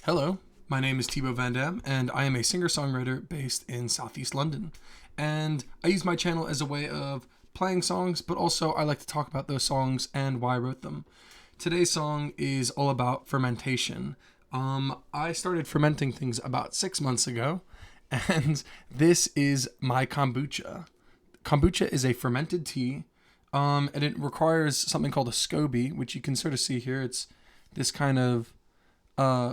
Hello, my name is Thibaut Vandame, and I am a singer-songwriter based in Southeast London. And I use my channel as a way of playing songs, but also I like to talk about those songs and why I wrote them. Today's song is all about fermentation. I started fermenting things about 6 months ago, and this is my kombucha. Kombucha is a fermented tea, and it requires something called a SCOBY, which you can sort of see here. It's this kind of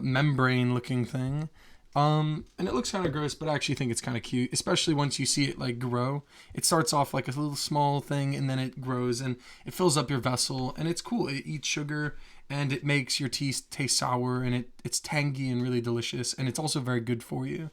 membrane looking thing. And it looks kind of gross, but I actually think it's kind of cute, especially once you see it like grow. It starts off like a little small thing and then it grows and it fills up your vessel and it's cool. It eats sugar and it makes your tea taste sour and it's tangy and really delicious and it's also very good for you.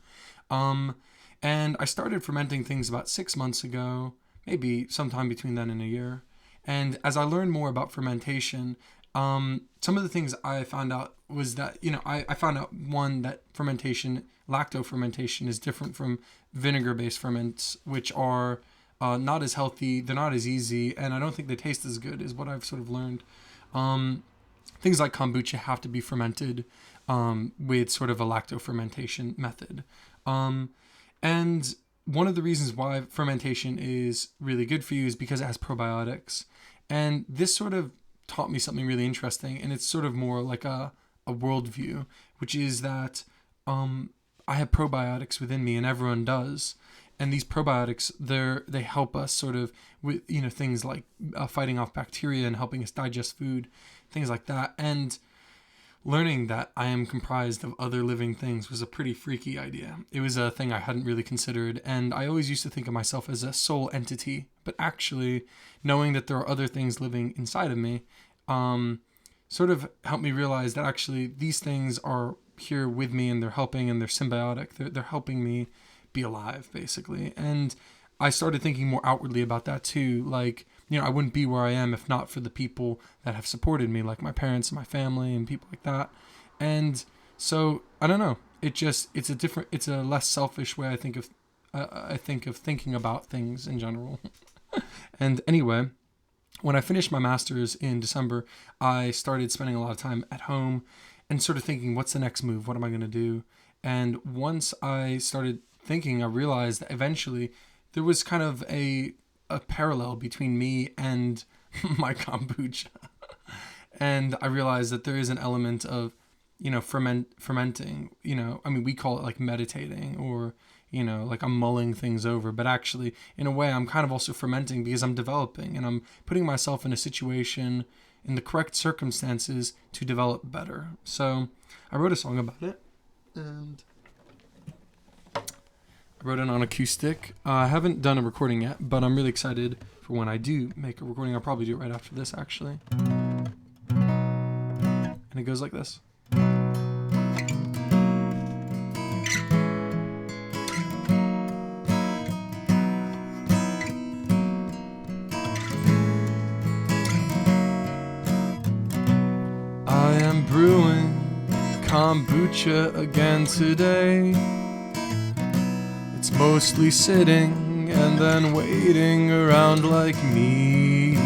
And I started fermenting things about 6 months ago, maybe sometime between then and a year. And as I learned more about fermentation, some of the things I found out was that, I found out one, that lacto fermentation is different from vinegar-based ferments, which are not as healthy, they're not as easy, and I don't think they taste as good, is what I've sort of learned. Things like kombucha have to be fermented with sort of a lacto fermentation method. And one of the reasons why fermentation is really good for you is because it has probiotics. And this sort of taught me something really interesting, and it's sort of more like a worldview, which is that I have probiotics within me, and everyone does. And these probiotics, they help us sort of with things like fighting off bacteria and helping us digest food, things like that. And learning that I am comprised of other living things was a pretty freaky idea. It was a thing I hadn't really considered, and I always used to think of myself as a soul entity, but actually knowing that there are other things living inside of me sort of helped me realize that actually these things are here with me and they're helping and they're symbiotic. They're helping me be alive, basically. And I started thinking more outwardly about that too. Like, I wouldn't be where I am if not for the people that have supported me, like my parents and my family and people like that. And so, I don't know. It's a less selfish way I think of thinking about things in general. And anyway, when I finished my master's in December, I started spending a lot of time at home and sort of thinking, what's the next move? What am I going to do? And once I started thinking, I realized that eventually there was kind of a parallel between me and my kombucha. And I realized that there is an element of, fermenting, we call it like meditating or, like I'm mulling things over, but actually in a way I'm kind of also fermenting because I'm developing and I'm putting myself in a situation in the correct circumstances to develop better. So I wrote a song about it and I wrote it on acoustic. I haven't done a recording yet, but I'm really excited for when I do make a recording. I'll probably do it right after this actually. And it goes like this. I am brewing kombucha again today. It's mostly sitting and then waiting around like me.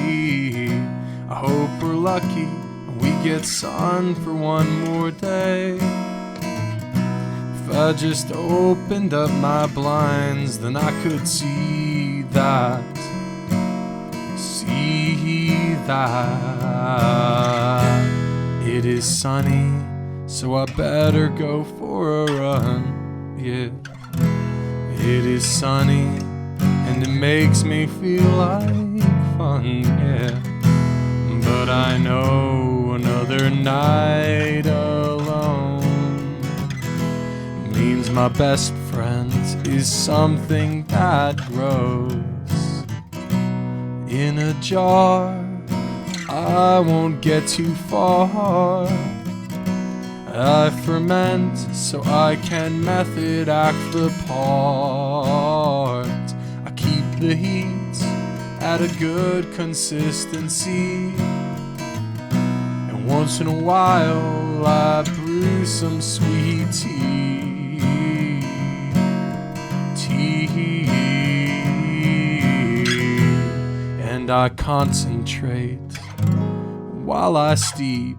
I hope we're lucky and we get sun for one more day. If I just opened up my blinds, then I could see that. It is sunny, so I better go for a run, yeah. It is sunny, and it makes me feel like fun, yeah. But I know another night alone means my best friend is something that grows in a jar. I won't get too far. I ferment so I can method act the part. I keep the heat at a good consistency, and once in a while I brew some sweet tea. And I concentrate while I steep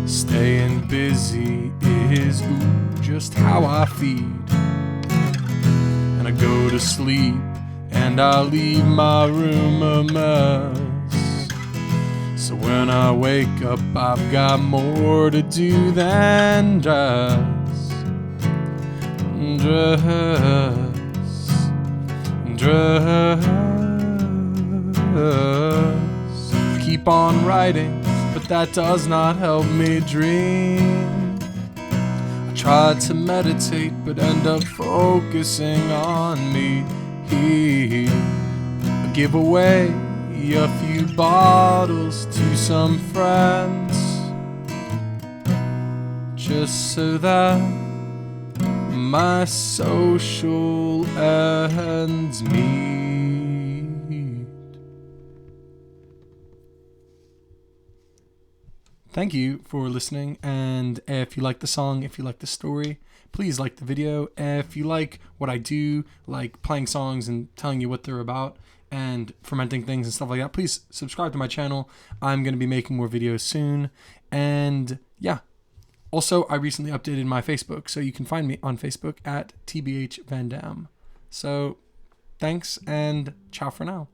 Staying busy is just how I feed. And I go to sleep and I leave my room a mess. So when I wake up, I've got more to do than dress. Keep on writing, but that does not help me dream. I tried to meditate, but end up focusing on me. I give away a few bottles to some friends, just so that my social ends meet. Thank you for listening, and if you like the song, if you like the story, please like the video. If you like what I do, like playing songs and telling you what they're about and fermenting things and stuff like that, please subscribe to my channel. I'm going to be making more videos soon. And yeah, also I recently updated my Facebook, so you can find me on Facebook at Thibaut Vandame. So thanks and ciao for now.